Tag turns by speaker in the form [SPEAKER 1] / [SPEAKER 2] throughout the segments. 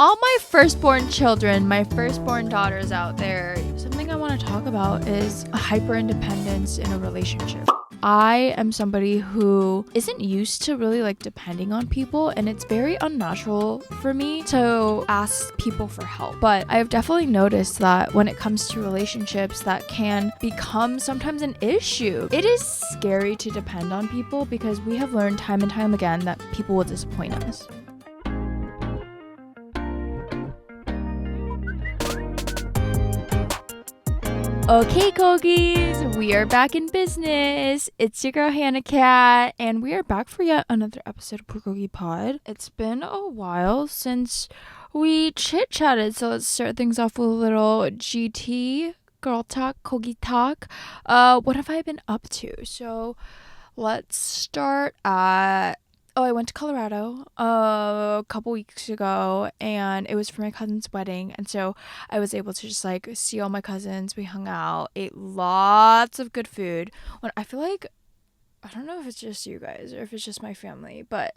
[SPEAKER 1] all my firstborn children, my firstborn daughters out there, something I want to talk about is hyper independence in a relationship. I am somebody who isn't used to really like depending on people, and it's very unnatural for me to ask people for help. But I've definitely noticed that when it comes to relationships, that can become sometimes an issue. It is scary to depend on people because we have learned time and time again that people will disappoint us. Okay, Gogis, we are back in business. It's your girl HANAKATT, and we are back for yet another episode of BULGOGI Pod. It's been a while since we chit-chatted, so let's start things off with a little GT, girl talk, Kogi talk. What have I been up to? So let's start at... I went to Colorado a couple weeks ago, and it was for my cousin's wedding, and so I was able to just like see all my cousins. We hung out, ate lots of good food. When I feel like, I don't know if it's just you guys or if it's just my family, but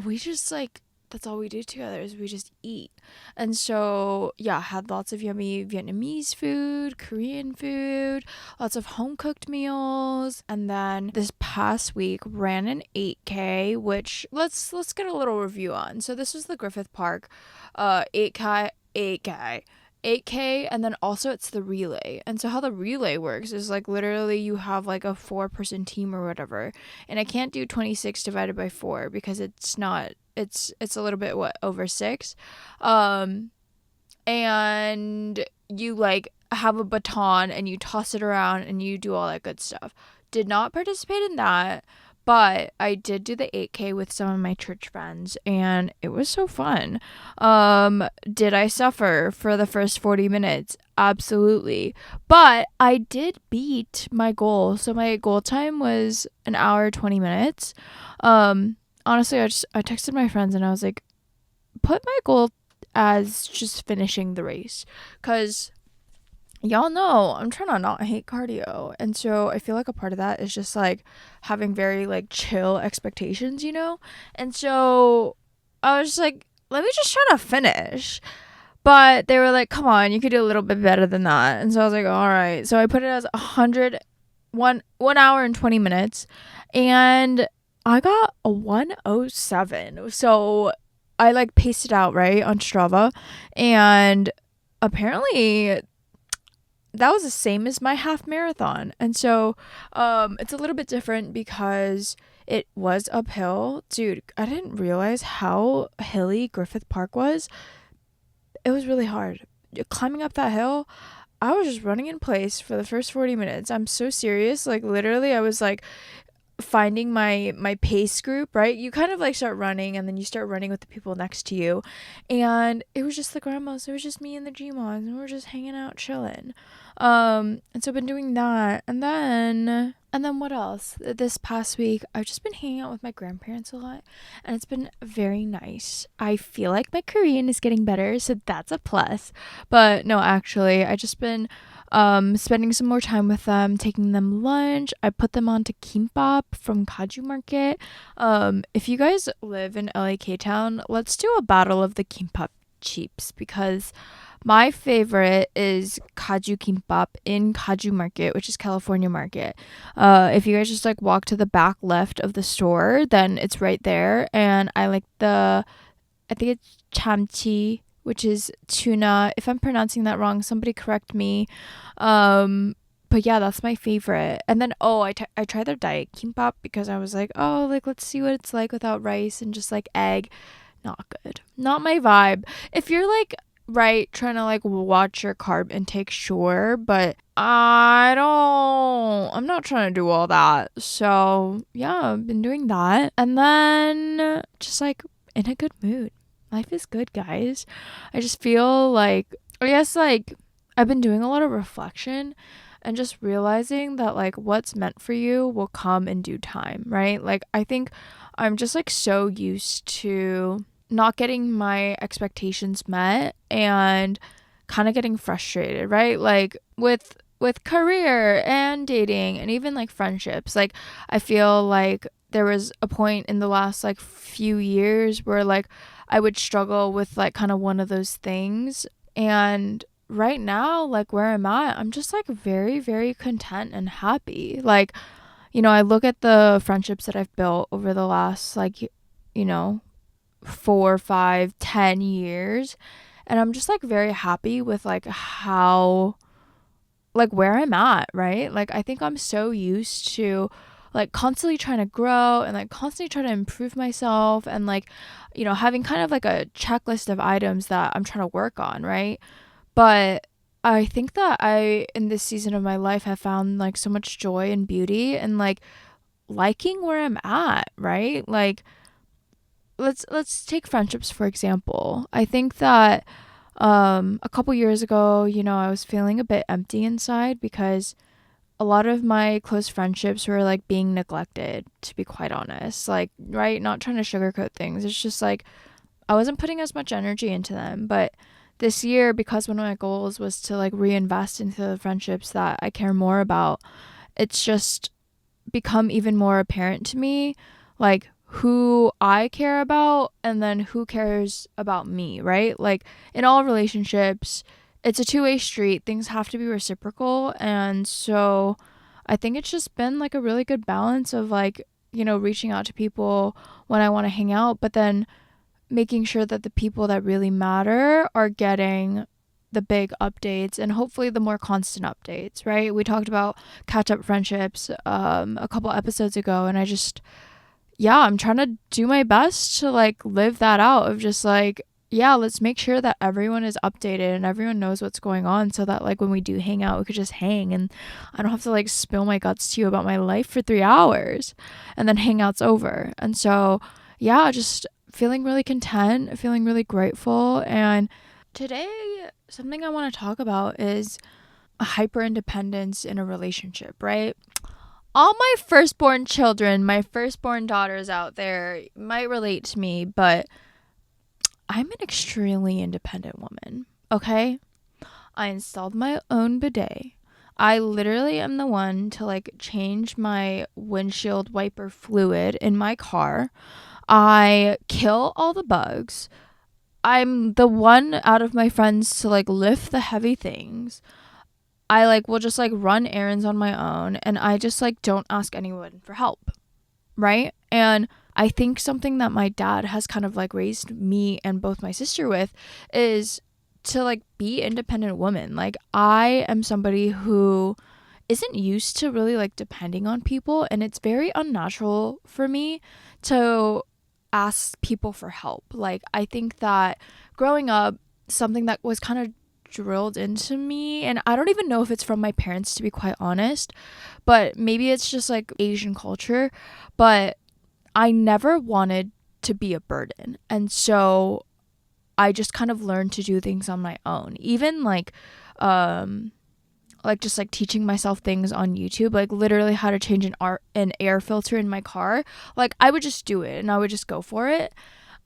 [SPEAKER 1] we just like, that's all we do together is we just eat. And so yeah, had lots of yummy Vietnamese food, Korean food, lots of home cooked meals. And then this past week ran an 8K, which let's get a little review on. So this was the Griffith Park 8K, and then also it's the relay. And so how the relay works is like literally you have like a 4-person team or whatever, and I can't do 26 divided by 4 because it's not, it's a little bit over 6, and you like have a baton and you toss it around and you do all that good stuff. Did not participate in that, but I did do the 8K with some of my church friends, and it was so fun. Did I suffer for the first 40 minutes? Absolutely. But I did beat my goal. So my goal time was 1 hour, 20 minutes. Honestly, I texted my friends and I was like, put my goal as just finishing the race. Because y'all know I'm trying to not hate cardio, and so I feel like a part of that is just like having very like chill expectations, you know. And so I was just like, let me just try to finish. But they were like, come on, you could do a little bit better than that. And so I was like, all right. So I put it as 1 hour and 20 minutes, and I got a 1:07. So I like paced it out right on Strava, and apparently that was the same as my half marathon. And so it's a little bit different because it was uphill. Dude, I didn't realize how hilly Griffith Park was. It was really hard. Climbing up that hill, I was just running in place for the first 40 minutes. I'm so serious. Like literally I was like finding my pace group, right? You kind of like start running and then you start running with the people next to you, and it was just the grandmas. It was just me and the Gmons, and we were just hanging out chilling. And so I've been doing that, and then what else? This past week I've just been hanging out with my grandparents a lot, and it's been very nice. I feel like my Korean is getting better, so that's a plus. But no, actually I just been spending some more time with them, taking them lunch. I put them on to kimbap from Kaju Market. If you guys live in LA K-Town, let's do a battle of the kimbap cheaps, because my favorite is Kaju Kimbap in Kaju Market, which is California Market. If you guys just like walk to the back left of the store, then it's right there. And I like I think it's chamchi, which is tuna. If I'm pronouncing that wrong, somebody correct me. But yeah, that's my favorite. And then I tried their diet kimbap because I was like, let's see what it's like without rice and just like egg. Not good. Not my vibe. If you're like trying to like watch your carb intake, sure, but I'm not trying to do all that. So yeah, I've been doing that, and then just like in a good mood. Life is good, guys. I just feel like, I guess like I've been doing a lot of reflection and just realizing that like what's meant for you will come in due time, right? Like I think I'm just like so used to not getting my expectations met and kind of getting frustrated, right? Like with career and dating and even like friendships, like I feel like there was a point in the last like few years where like I would struggle with like kind of one of those things. And right now, like where I'm at, I'm just like very, very content and happy. Like, I look at the friendships that I've built over the last like, 4, 5, 10 years. And I'm just like very happy with like how, like where I'm at, right? Like I think I'm so used to like constantly trying to grow and like constantly trying to improve myself and like, having kind of like a checklist of items that I'm trying to work on, right? But I think that I, in this season of my life, have found like so much joy and beauty and like liking where I'm at, right? Like let's take friendships for example. I think that a couple years ago, I was feeling a bit empty inside because a lot of my close friendships were like being neglected, to be quite honest. Like, right? Not trying to sugarcoat things. It's just like I wasn't putting as much energy into them. But this year, because one of my goals was to like reinvest into the friendships that I care more about, it's just become even more apparent to me like who I care about and then who cares about me, right? Like in all relationships, it's a two-way street. Things have to be reciprocal. And so I think it's just been like a really good balance of like, reaching out to people when I want to hang out, but then making sure that the people that really matter are getting the big updates and hopefully the more constant updates, right? We talked about catch up friendships a couple episodes ago, and I'm trying to do my best to like live that out of just like, let's make sure that everyone is updated and everyone knows what's going on so that like when we do hang out, we could just hang and I don't have to like spill my guts to you about my life for 3 hours and then hangout's over. And so, just feeling really content, feeling really grateful. And today, something I want to talk about is hyper independence in a relationship, right? All my firstborn children, my firstborn daughters out there might relate to me, but I'm an extremely independent woman, okay? I installed my own bidet. I literally am the one to like change my windshield wiper fluid in my car. I kill all the bugs. I'm the one out of my friends to like lift the heavy things. I like will just like run errands on my own and I just like don't ask anyone for help, right? And I think something that my dad has kind of like raised me and both my sister with is to like be independent woman. Like I am somebody who isn't used to really like depending on people, and it's very unnatural for me to ask people for help. Like I think that growing up, something that was kind of drilled into me, and I don't even know if it's from my parents to be quite honest, but maybe it's just like Asian culture, but I never wanted to be a burden. And so I just kind of learned to do things on my own. Even like just like teaching myself things on YouTube, like literally how to change an air filter in my car. Like I would just do it and I would just go for it.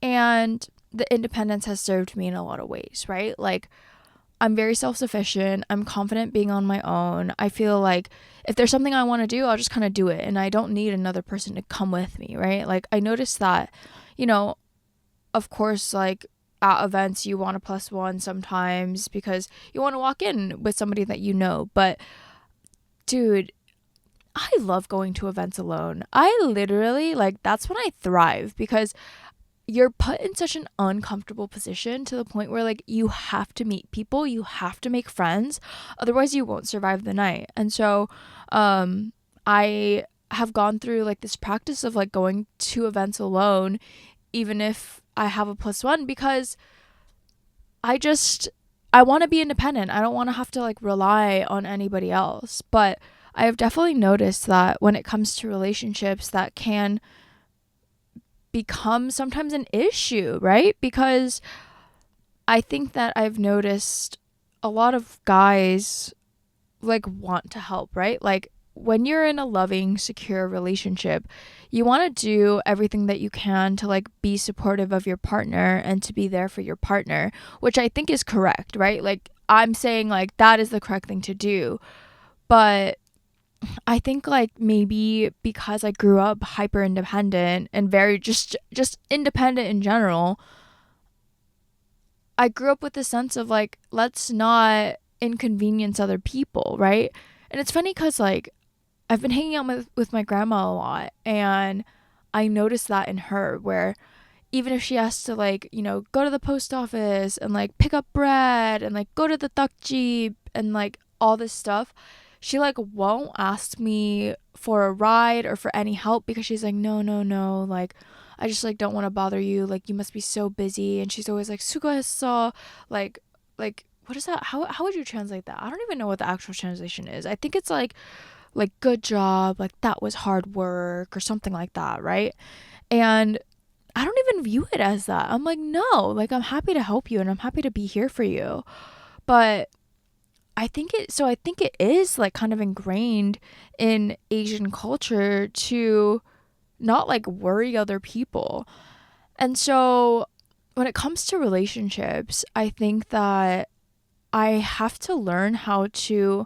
[SPEAKER 1] And the independence has served me in a lot of ways, right? Like I'm very self-sufficient. I'm confident being on my own. I feel like if there's something I want to do, I'll just kind of do it. And I don't need another person to come with me, right? Like I noticed that, of course, like at events, you want a plus one sometimes because you want to walk in with somebody that you know. But dude, I love going to events alone. I literally like that's when I thrive because you're put in such an uncomfortable position to the point where like you have to meet people, you have to make friends, otherwise you won't survive the night. And so I have gone through like this practice of like going to events alone even if I have a plus one because I want to be independent. I don't want to have to like rely on anybody else. But I have definitely noticed that when it comes to relationships, that can become sometimes an issue, right? Because I think that I've noticed a lot of guys like want to help, right? Like when you're in a loving, secure relationship, you want to do everything that you can to like be supportive of your partner and to be there for your partner, which I think is correct, right? Like I'm saying like that is the correct thing to do. But I think like maybe because I grew up hyper independent and very just independent in general, I grew up with the sense of like, let's not inconvenience other people, right? And it's funny because like I've been hanging out with my grandma a lot, and I noticed that in her, where even if she has to like, you know, go to the post office and like pick up bread and like go to the jeep and like all this stuff, she like won't ask me for a ride or for any help because she's like, no, no, no, like I just like don't want to bother you, like you must be so busy. And she's always like sugaesso, like what is that? How would you translate that? I don't even know what the actual translation is. I think it's like good job, like that was hard work or something like that, right? And I don't even view it as that. I'm like, no, like I'm happy to help you and I'm happy to be here for you. But I think it is like kind of ingrained in Asian culture to not like worry other people. And so when it comes to relationships, I think that I have to learn how to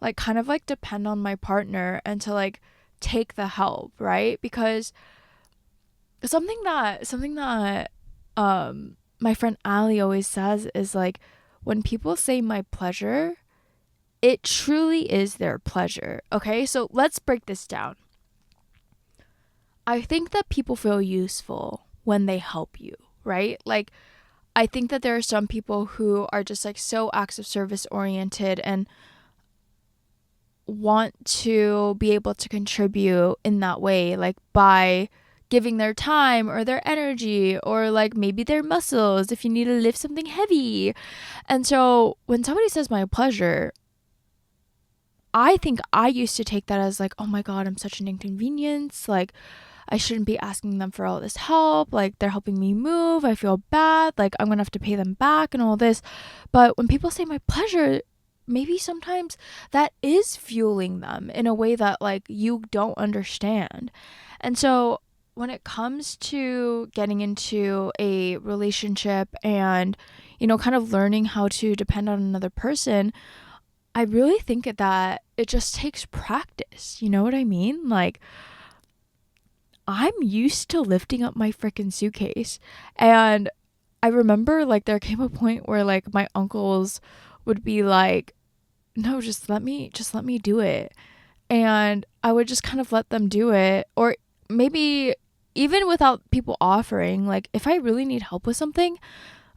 [SPEAKER 1] like kind of like depend on my partner and to like take the help, right? Because something that my friend Ali always says is like, when people say my pleasure, it truly is their pleasure. Okay? So let's break this down. I think that people feel useful when they help you, right? Like I think that there are some people who are just like so acts of service oriented and want to be able to contribute in that way, like by giving their time or their energy or like maybe their muscles if you need to lift something heavy. And so when somebody says my pleasure, I think I used to take that as like, oh my God, I'm such an inconvenience. Like, I shouldn't be asking them for all this help. Like, they're helping me move. I feel bad. Like, I'm going to have to pay them back and all this. But when people say my pleasure, maybe sometimes that is fueling them in a way that like you don't understand. And so when it comes to getting into a relationship and, you know, kind of learning how to depend on another person, I really think that it just takes practice. You know what I mean? Like, I'm used to lifting up my freaking suitcase. And I remember like there came a point where like my uncles would be like, no, just let me do it. And I would just kind of let them do it. Or maybe even without people offering, like if I really need help with something,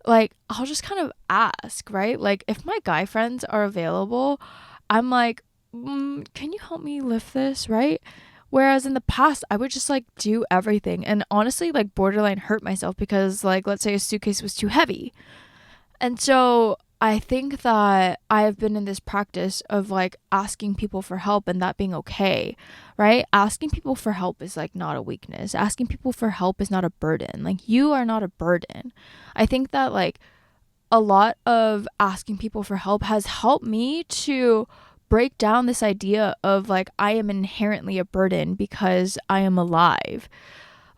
[SPEAKER 1] like I'll just kind of ask, right? Like if my guy friends are available, I'm like, can you help me lift this, right? Whereas in the past, I would just like do everything and honestly like borderline hurt myself because like let's say a suitcase was too heavy. And so I think that I've been in this practice of like asking people for help and that being okay, right? Asking people for help is like not a weakness. Asking people for help is not a burden. Like you are not a burden. I think that like a lot of asking people for help has helped me to break down this idea of like I am inherently a burden because I am alive.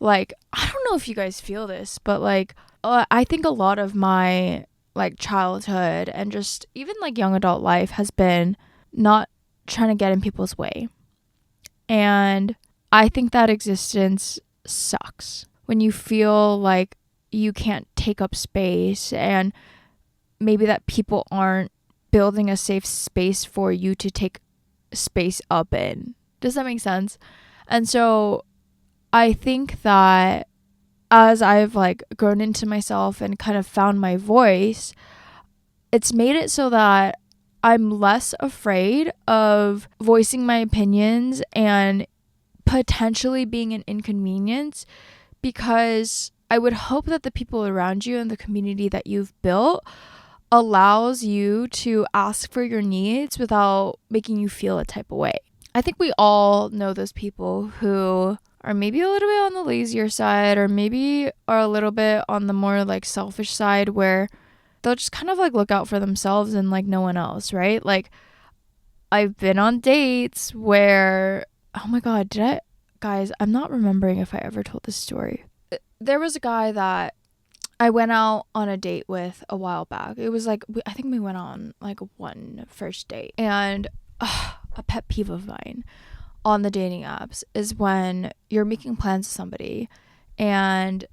[SPEAKER 1] Like I don't know if you guys feel this, but like I think a lot of my like childhood and just even like young adult life has been not trying to get in people's way. And I think that existence sucks when you feel like you can't take up space and maybe that people aren't building a safe space for you to take space up in. Does that make sense? And so I think that as I've like grown into myself and kind of found my voice, it's made it so that I'm less afraid of voicing my opinions and potentially being an inconvenience, because I would hope that the people around you and the community that you've built allows you to ask for your needs without making you feel a type of way. I think we all know those people who are maybe a little bit on the lazier side or maybe are a little bit on the more like selfish side where they'll just kind of like look out for themselves and like no one else, right? Like I've been on dates where, oh my God, guys, I'm not remembering if I ever told this story. There was a guy that I went out on a date with a while back. It was like, I think we went on like one first date. And a pet peeve of mine on the dating apps is when you're making plans with somebody and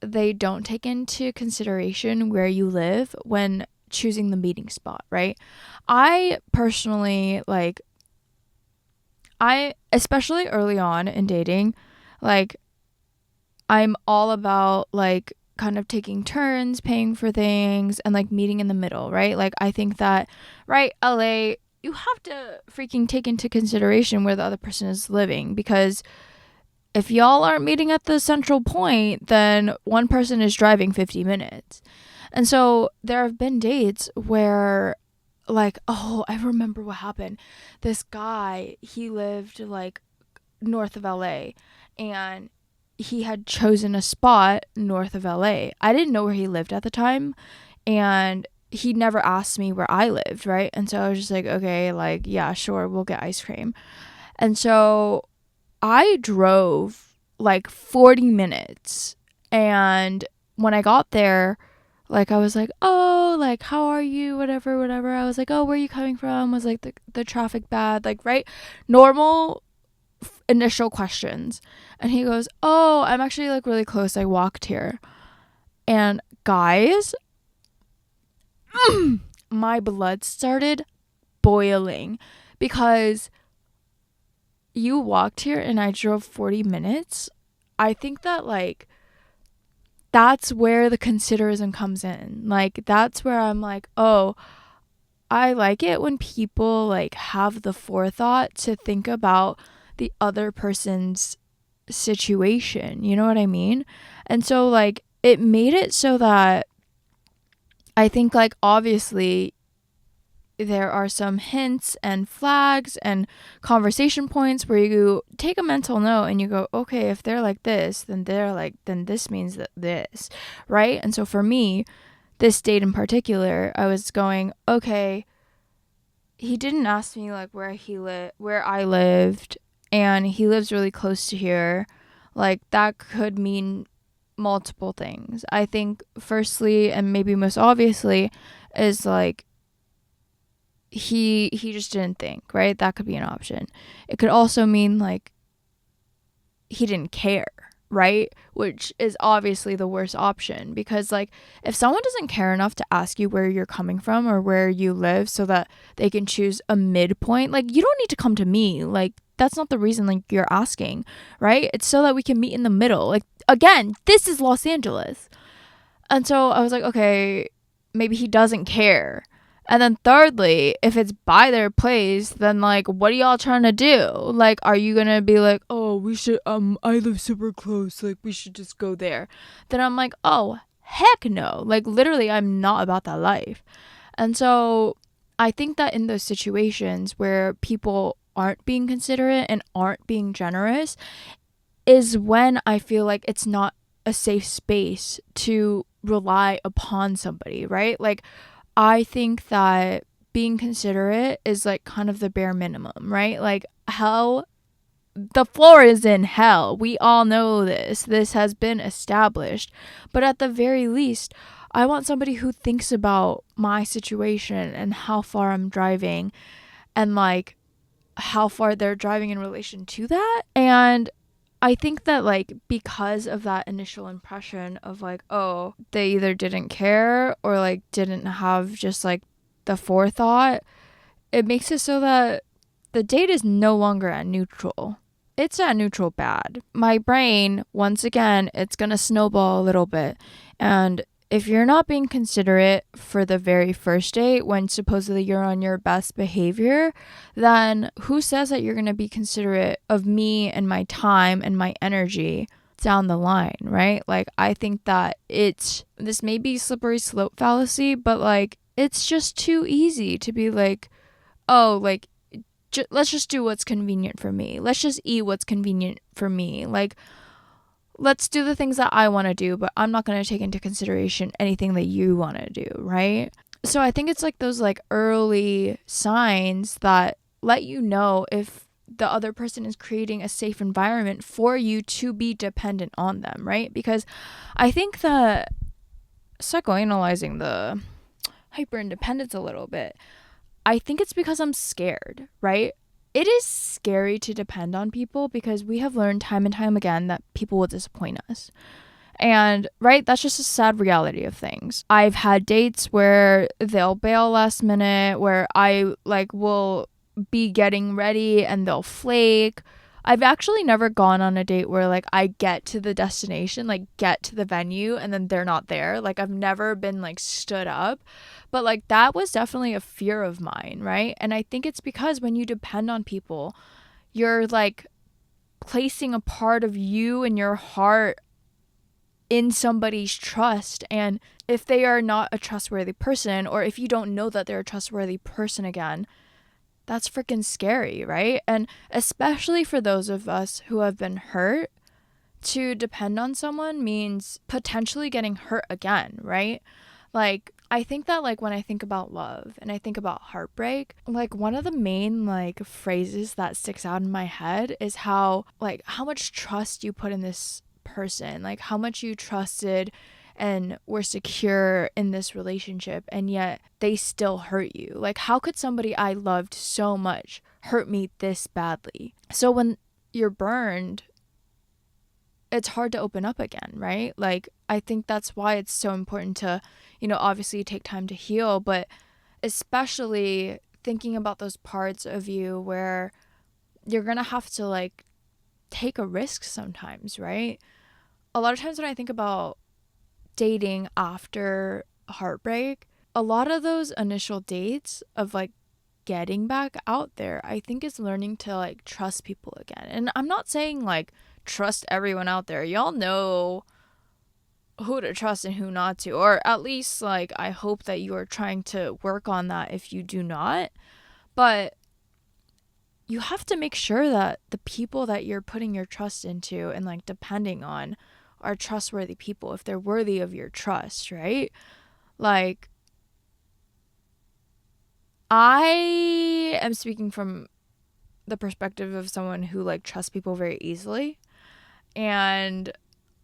[SPEAKER 1] they don't take into consideration where you live when choosing the meeting spot, right? I personally, like, especially early on in dating, like, I'm all about, like, kind of taking turns, paying for things, and, like, meeting in the middle, right? Like, I think that, right, LA, you have to freaking take into consideration where the other person is living, because if y'all aren't meeting at the central point, then one person is driving 50 minutes. And so there have been dates where, like, oh, I remember what happened. This guy, he lived, like, north of LA, and he had chosen a spot north of LA. I didn't know where he lived at the time, and he never asked me where I lived, right? And so I was just like, okay, like, yeah, sure, we'll get ice cream. And so I drove like 40 minutes, and when I got there, like, I was like, oh, like, how are you, whatever, whatever. I was like, oh, where are you coming from? Was like, the traffic bad, like, right, normal initial questions. And he goes, oh, I'm actually, like, really close, I walked here. And guys, my blood started boiling, because you walked here and I drove 40 minutes. I think that, like, that's where the considerism comes in. Like, that's where I'm like, oh, I like it when people, like, have the forethought to think about the other person's situation. You know what I mean? And so, like, it made it so that I think, like, obviously there are some hints and flags and conversation points where you take a mental note and you go, okay, if they're like this, then then this means that this, right? And so for me, this date in particular, I was going, okay, he didn't ask me, like, where I lived, and he lives really close to here. Like, that could mean multiple things. I think firstly, and maybe most obviously, is, like, he just didn't think, right? That could be an option. It could also mean, like, he didn't care, right? Which is obviously the worst option, because, like, if someone doesn't care enough to ask you where you're coming from or where you live so that they can choose a midpoint, like, you don't need to come to me. Like, that's not the reason, like, you're asking, right? It's so that we can meet in the middle. Like, again, this is Los Angeles. And so I was like, okay, maybe he doesn't care. And then thirdly, if it's by their place, then, like, what are y'all trying to do? Like, are you gonna be like, oh, we should, I live super close, like, we should just go there? Then I'm like, oh, heck no. Like, literally, I'm not about that life. And so I think that in those situations where people aren't being considerate and aren't being generous is when I feel like it's not a safe space to rely upon somebody, right? Like, I think that being considerate is, like, kind of the bare minimum, right? Like, hell, the floor is in hell. We all know this. This has been established. But at the very least, I want somebody who thinks about my situation and how far I'm driving and, like, how far they're driving in relation to that. And I think that, like, because of that initial impression of, like, oh, they either didn't care or, like, didn't have just, like, the forethought, it makes it so that the date is no longer at neutral. It's at neutral bad. My brain, once again, it's gonna snowball a little bit. And if you're not being considerate for the very first date when supposedly you're on your best behavior, then who says that you're going to be considerate of me and my time and my energy down the line, right? Like, I think that this may be slippery slope fallacy, but, like, it's just too easy to be like, oh, like, let's just do what's convenient for me. Let's just eat what's convenient for me. Like, let's do the things that I want to do, but I'm not going to take into consideration anything that you want to do, right? So I think it's, like, those, like, early signs that let you know if the other person is creating a safe environment for you to be dependent on them, right? Because I think that psychoanalyzing the hyper independence a little bit, I think it's because I'm scared, right? it is scary to depend on people because we have learned time and time again that people will disappoint us. And right, that's just a sad reality of things. I've had dates where they'll bail last minute, where I like will be getting ready and they'll flake. I've actually never gone on a date where like I get to the destination, like get to the venue and then they're not there. Like I've never been like stood up. But like that was definitely a fear of mine, right? And I think it's because when you depend on people, you're like placing a part of you and your heart in somebody's trust. And if they are not a trustworthy person, or if you don't know that they're a trustworthy person again, that's freaking scary, right? And especially for those of us who have been hurt, to depend on someone means potentially getting hurt again, right? Like, I think that like when I think about love and I think about heartbreak, like one of the main like phrases that sticks out in my head is how much trust you put in this person, like how much you trusted and were secure in this relationship, and yet they still hurt you. Like, how could somebody I loved so much hurt me this badly? So when you're burned, it's hard to open up again, right? Like, I think that's why it's so important to, obviously take time to heal, but especially thinking about those parts of you where you're gonna have to like take a risk sometimes, right? A lot of times when I think about dating after heartbreak, a lot of those initial dates of like getting back out there, I think is learning to like trust people again. And I'm not saying like trust everyone out there. Y'all know who to trust and who not to, or at least like I hope that you are trying to work on that if you do not. But you have to make sure that the people that you're putting your trust into and like depending on are trustworthy people, if they're worthy of your trust, right? Like, I am speaking from the perspective of someone who like trusts people very easily, and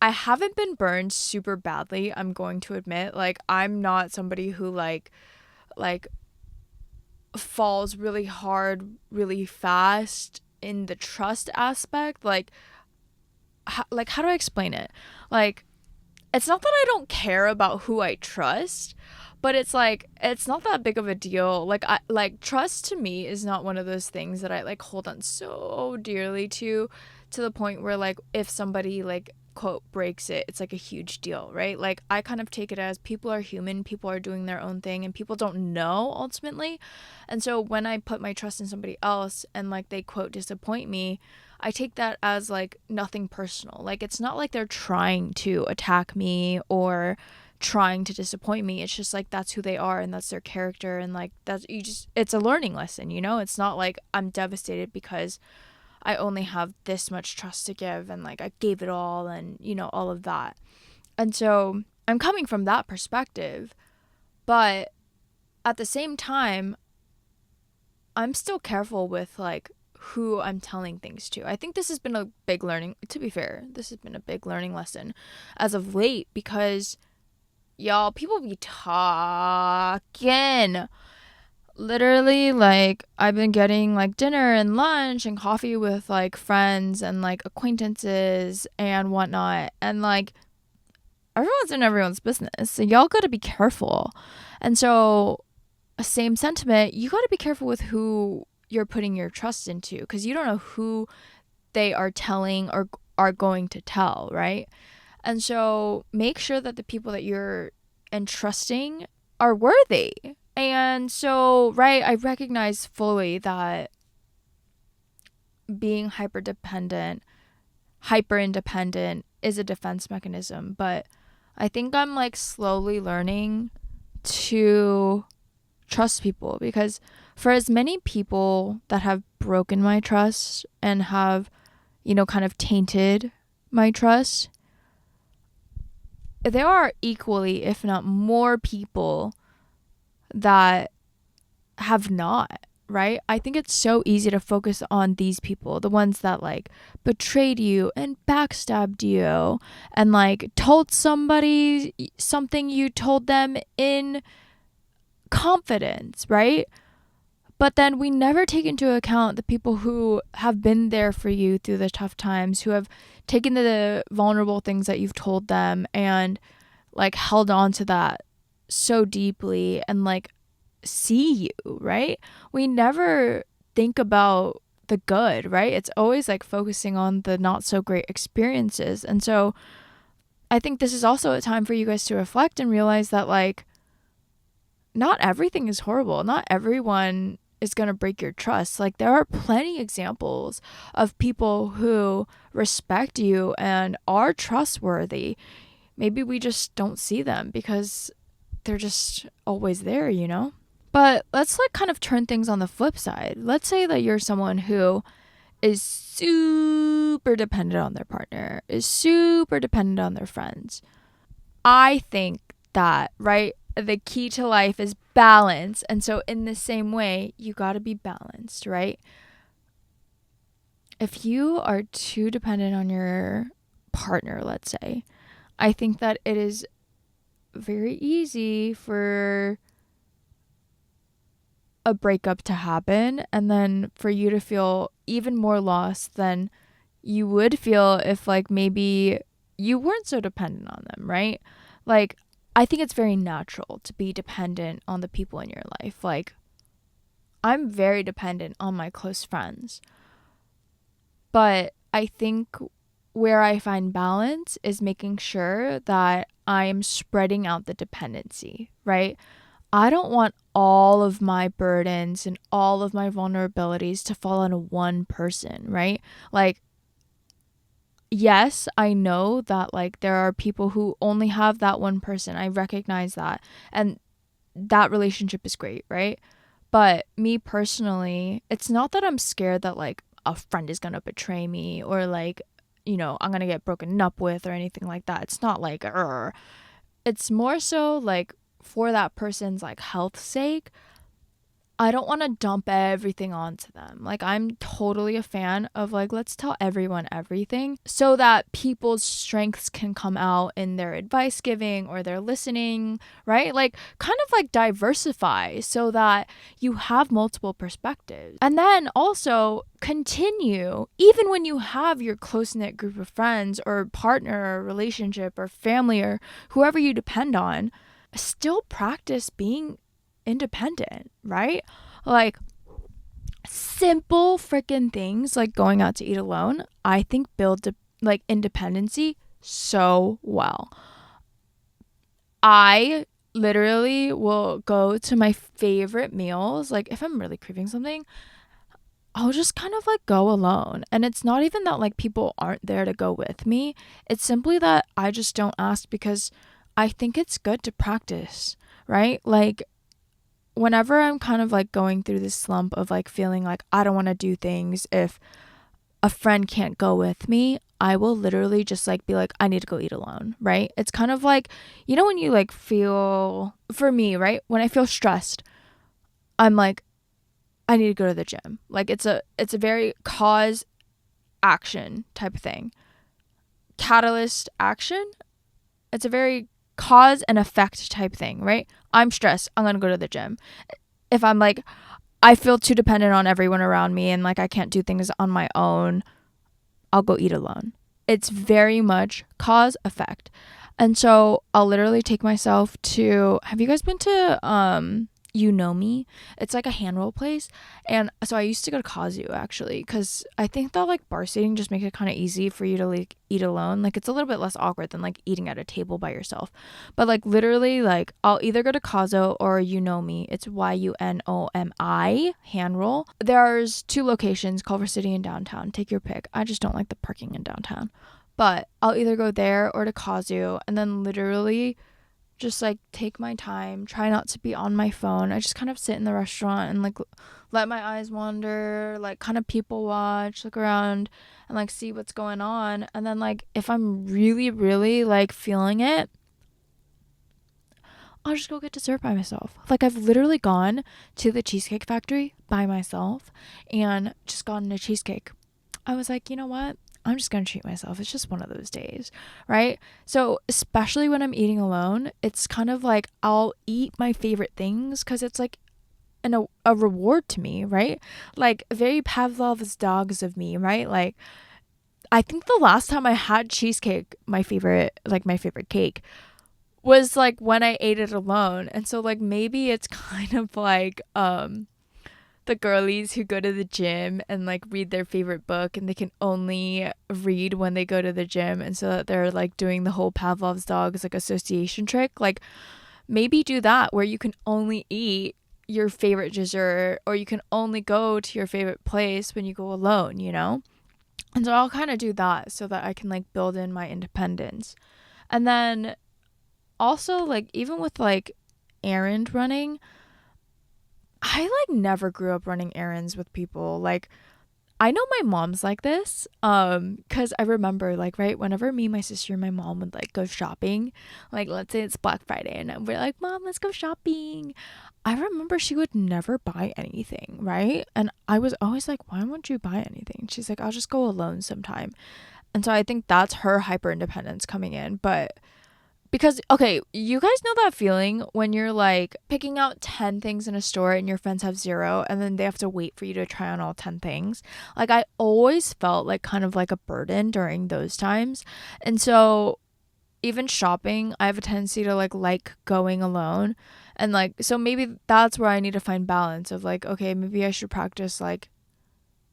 [SPEAKER 1] I haven't been burned super badly, I'm going to admit. Like, I'm not somebody who like falls really hard really fast in the trust aspect. Like how do I explain it? Like, it's not that I don't care about who I trust, but it's like it's not that big of a deal. Like, I like trust to me is not one of those things that I like hold on so dearly to the point where like if somebody like quote breaks it, it's like a huge deal, right? Like, I kind of take it as people are human, people are doing their own thing, and people don't know ultimately. And so when I put my trust in somebody else and like they quote disappoint me, I take that as like nothing personal. Like, it's not like they're trying to attack me or trying to disappoint me. It's just like that's who they are and that's their character, and like that's it's a learning lesson, It's not like I'm devastated because I only have this much trust to give and like I gave it all and all of that. And so I'm coming from that perspective, but at the same time I'm still careful with like who I'm telling things to. I think this has been a big learning, to be fair, this has been a big learning lesson as of late, because y'all, people be talking. Literally, like, I've been getting like dinner and lunch and coffee with like friends and like acquaintances and whatnot, and like everyone's in everyone's business, so y'all gotta be careful. And so, same sentiment, you gotta be careful with who you're putting your trust into, because you don't know who they are telling or are going to tell, right? And so make sure that the people that you're entrusting are worthy. And so, right, I recognize fully that being hyper independent is a defense mechanism, but I think I'm like slowly learning to trust people, because for as many people that have broken my trust and have, kind of tainted my trust, there are equally, if not more people that have not, right? I think it's so easy to focus on these people, the ones that like betrayed you and backstabbed you and like told somebody something you told them in confidence, right? But then we never take into account the people who have been there for you through the tough times, who have taken the vulnerable things that you've told them and like held on to that so deeply and like see you, right? We never think about the good, right? It's always like focusing on the not so great experiences. And so I think this is also a time for you guys to reflect and realize that like not everything is horrible. Not everyone is going to break your trust. Like there are plenty examples of people who respect you and are trustworthy. Maybe we just don't see them because they're just always there, you know? But let's like kind of turn things on the flip side. Let's say that you're someone who is super dependent on their partner, is super dependent on their friends. I think that, right, the key to life is balance. And so in the same way, you got to be balanced, right? If you are too dependent on your partner, let's say, I think that it is very easy for a breakup to happen and then for you to feel even more lost than you would feel if like maybe you weren't so dependent on them, right? Like I think it's very natural to be dependent on the people in your life. Like I'm very dependent on my close friends. But I think where I find balance is making sure that I'm spreading out the dependency, right? I don't want all of my burdens and all of my vulnerabilities to fall on one person, right? Like, yes, I know that like there are people who only have that one person. I recognize that. And that relationship is great, right? But me personally, it's not that I'm scared that like a friend is going to betray me or like, you know, I'm going to get broken up with or anything like that. It's not like, it's more so like for that person's like health sake, I don't want to dump everything onto them. Like I'm totally a fan of like let's tell everyone everything so that people's strengths can come out in their advice giving or their listening, right? Like kind of like diversify so that you have multiple perspectives. And then also continue even when you have your close-knit group of friends or partner or relationship or family or whoever you depend on, still practice being independent, right? Like simple freaking things like going out to eat alone, I think build like independency so well. I literally will go to my favorite meals. Like if I'm really craving something, I'll just kind of like go alone. And it's not even that like people aren't there to go with me. It's simply that I just don't ask because I think it's good to practice, right? Like whenever I'm kind of like going through this slump of like feeling like I don't want to do things if a friend can't go with me, I will literally just like be like, I need to go eat alone, right? It's kind of like, you know, when you like feel, for me, right? When I feel stressed, I'm like, I need to go to the gym. Like it's a very cause action type of thing. Catalyst action. It's a very cause and effect type thing, right? I'm stressed. I'm going to go to the gym. If I'm like, I feel too dependent on everyone around me and like I can't do things on my own, I'll go eat alone. It's very much cause effect. And so I'll literally take myself to, have you guys been to, You Know Me? It's like a hand roll place. And so I used to go to Kazu actually because I think that like bar seating just makes it kind of easy for you to like eat alone. Like it's a little bit less awkward than like eating at a table by yourself. But like literally like I'll either go to Kazu or You Know Me. It's YUNOMI hand roll. There's 2 locations, Culver City and downtown. Take your pick. I just don't like the parking in downtown. But I'll either go there or to Kazu and then literally just like take my time, try not to be on my phone. I just kind of sit in the restaurant and like let my eyes wander, like kind of people watch, look around and like see what's going on. And then like if I'm really, really like feeling it, I'll just go get dessert by myself. Like I've literally gone to the Cheesecake Factory by myself and just gotten a cheesecake. I was like, you know what? I'm just going to treat myself. It's just one of those days, right? So especially when I'm eating alone, it's kind of like I'll eat my favorite things because it's like a reward to me, right? Like very Pavlov's dogs of me, right? Like I think the last time I had cheesecake, my favorite cake, was like when I ate it alone. And so like maybe it's kind of like the girlies who go to the gym and like read their favorite book and they can only read when they go to the gym, and so that they're like doing the whole Pavlov's dogs like association trick. Like maybe do that where you can only eat your favorite dessert, or you can only go to your favorite place when you go alone, you know? And so I'll kind of do that so that I can like build in my independence. And then also like even with like errand running, I like never grew up running errands with people. Like I know my mom's like this cuz I remember like right whenever me, my sister and my mom would like go shopping, like let's say it's Black Friday and we're like, "Mom, let's go shopping." I remember she would never buy anything, right? And I was always like, "Why won't you buy anything?" She's like, "I'll just go alone sometime." And so I think that's her hyper independence coming in. But because, okay, you guys know that feeling when you're like picking out 10 things in a store and your friends have zero and then they have to wait for you to try on all 10 things. Like, I always felt like kind of like a burden during those times. And so, even shopping, I have a tendency to like going alone. And like, so maybe that's where I need to find balance of like, okay, maybe I should practice like,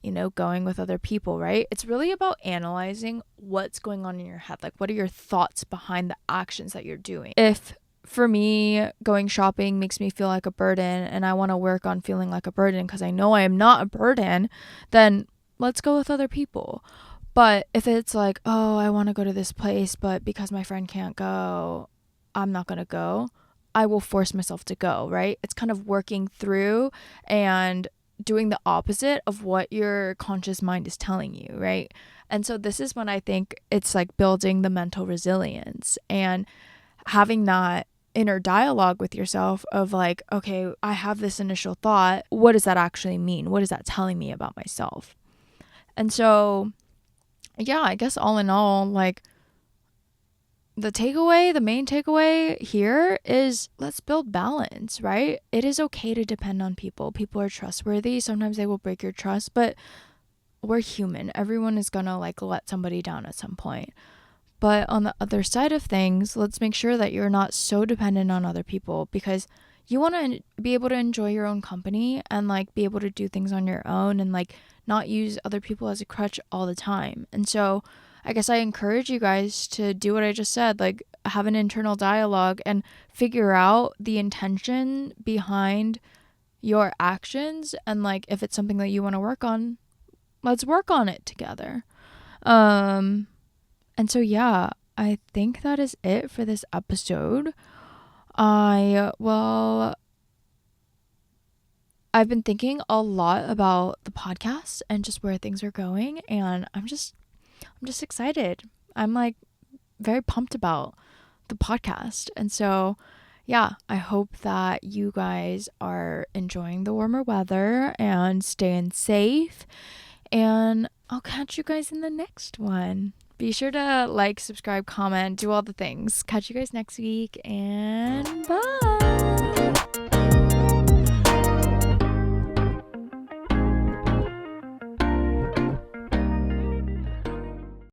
[SPEAKER 1] you know, going with other people, right? It's really about analyzing what's going on in your head. Like, what are your thoughts behind the actions that you're doing? If for me, going shopping makes me feel like a burden and I want to work on feeling like a burden because I know I am not a burden, then let's go with other people. But if it's like, oh, I want to go to this place, but because my friend can't go, I'm not going to go, I will force myself to go, right? It's kind of working through and doing the opposite of what your conscious mind is telling you, right? And so this is when I think it's like building the mental resilience and having that inner dialogue with yourself of like, okay, I have this initial thought. What does that actually mean? What is that telling me about myself? And so, yeah, I guess all in all, like the main takeaway here is let's build balance, right? It is okay to depend on people. People are trustworthy. Sometimes they will break your trust, but we're human. Everyone is gonna like let somebody down at some point. But on the other side of things, let's make sure that you're not so dependent on other people because you want to be able to enjoy your own company and like be able to do things on your own and like not use other people as a crutch all the time. And so I guess I encourage you guys to do what I just said, like have an internal dialogue and figure out the intention behind your actions. And like if it's something that you want to work on, let's work on it together. And so, yeah, I think that is it for this episode. I've been thinking a lot about the podcast and just where things are going, and I'm just excited. I'm like very pumped about the podcast. And so, yeah, I hope that you guys are enjoying the warmer weather and staying safe. And I'll catch you guys in the next one. Be sure to like, subscribe, comment, do all the things. Catch you guys next week and